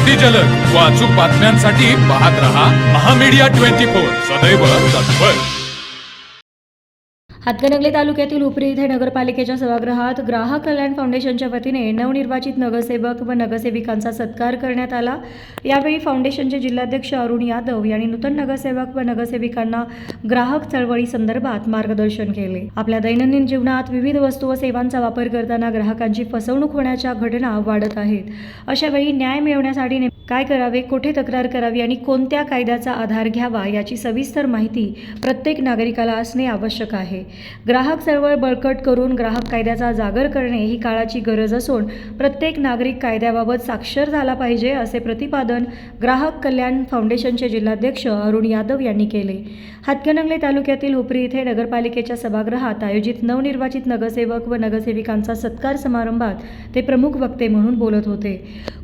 अति जलद व अचूक बातम्यांसाठी पाहत रहा महामीडिया 24 सदैव तत्पर। हातकणंगले तालुक्यातील उपरी येथे नगरपालिकेच्या सभागृहात ग्राहक कल्याण फाउंडेशनच्या वतीने नवनिर्वाचित नगरसेवक व नगरसेविकांचा सत्कार करण्यात आला। यावेळी फाउंडेशनचे जिल्हाध्यक्ष अरुण यादव यांनी नूतन नगरसेवक व नगरसेविकांना ग्राहक चळवळी संदर्भात मार्गदर्शन केले। आपल्या दैनंदिन जीवनात विविध वस्तू व सेवांचा वापर करताना ग्राहकांची फसवणूक होण्याच्या घटना वाढत आहेत। अशा वेळी न्याय मिळवण्यासाठी काय करावे, कुठे तक्रार करावी आणि कोणत्या कायद्याचा आधार घ्यावा याची सविस्तर माहिती प्रत्येक नागरिकाला असणे आवश्यक आहे। ग्राहक चळवळ बळकट करून ग्राहक कायद्याचा जागर करणे ही काळाची गरज असून प्रत्येक नागरिक कायद्याबाबत साक्षर झाला पाहिजे, असे प्रतिपादन ग्राहक कल्याण फाउंडेशनचे जिल्हाध्यक्ष अरुण यादव यांनी केले। हातकणंगले तालुक्यातील उपरी येथे नगरपालिकेच्या सभागृहात आयोजित नवनिर्वाचित नगरसेवक व नगरसेविकांचा सत्कार समारंभात ते प्रमुख वक्ते म्हणून बोलत होते।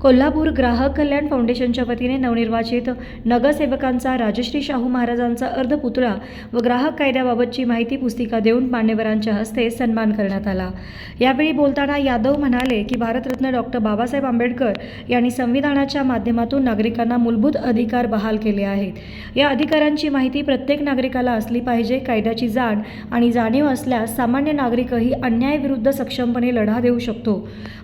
कोल्हापूर ग्राहक कल्याण फाउंडेशनच्या वतीने नवनिर्वाचित नगरसेवकांचा राजश्री शाहू महाराजांचा अर्धपुतळा व ग्राहक कायद्याबाबतची माहिती पुस्तिका देऊन मान्यवरांच्या हस्ते सन्मान करण्यात आला। यावेळी बोलताना यादव म्हणाले की भारतरत्न डॉक्टर बाबासाहेब आंबेडकर यांनी संविधानाच्या माध्यमातून नागरिकांना मूलभूत अधिकार बहाल केले आहेत। या अधिकारांची माहिती प्रत्येक नागरिकाला असली पाहिजे। कायद्याची जाण आणि जाणीव असल्यास सामान्य नागरिकही अन्यायाविरुद्ध सक्षमपणे लढा देऊ शकतो।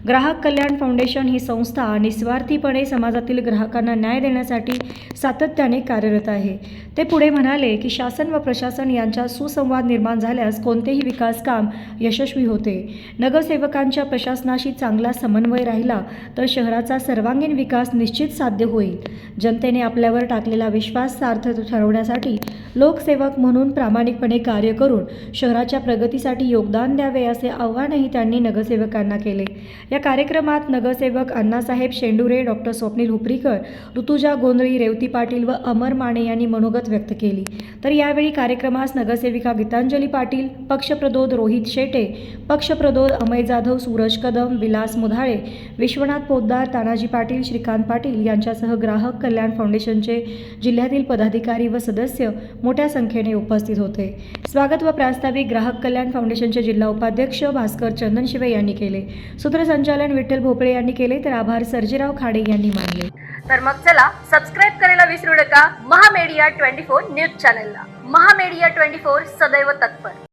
ग्राहक कल्याण फाउंडेशन ही संस्था निस्वार्थीपणे समाजातील ग्राहकांना न्याय देण्यासाठी सातत्याने कार्यरत आहे। ते पुढे म्हणाले की शासन व प्रशासन यांचा सुसंवाद निर्माण झाल्यास कोणतेही विकास काम यशस्वी होते। नगरसेवकांच्या प्रशासनाशी चांगला समन्वय राहिला तर शहराचा सर्वांगीण विकास निश्चित साध्य होईल। जनतेने आपल्यावर टाकलेला विश्वास सार्थ ठरवण्यासाठी लोकसेवक म्हणून प्रामाणिकपणे कार्य करून शहराच्या प्रगतीसाठी योगदान द्यावे, असे आवाहनही त्यांनी नगरसेवकांना केले। या कार्यक्रमात नगरसेवक अण्णासाहेब शेंडुरे, डॉक्टर स्वप्नील हुपरीकर, ऋतुजा गोंधळी, रेवती पाटील व अमर माने यांनी मनोगत व्यक्त केली। तर यावेळी कार्यक्रमास नगरसेविका गीतांजली पाटील, पक्षप्रदोद रोहित शेटे, पक्षप्रदोद अमय जाधव, सूरज कदम, विलास मुधाळे, विश्वनाथ पोद्दार, तानाजी पाटील, श्रीकांत पाटील यांच्यासह ग्राहक कल्याण फाउंडेशनचे जिल्ह्यातील पदाधिकारी व सदस्य मोठ्या संख्येने उपस्थित होते। स्वागत व प्रास्ताविक ग्राहक कल्याण फाउंडेशनचे जिल्हा उपाध्यक्ष भास्कर चंदनशिवे यांनी केले। सूत्रसंचालन विठ्ठल भोपळे यांनी केले तर आभार सर्जेराव खाडे यांनी मानले। तर मग चला सबस्क्राईब करायला विसरू नका महामीडिया 24 न्यूज चॅनलला। महामीडिया 24 सदैव तत्पर।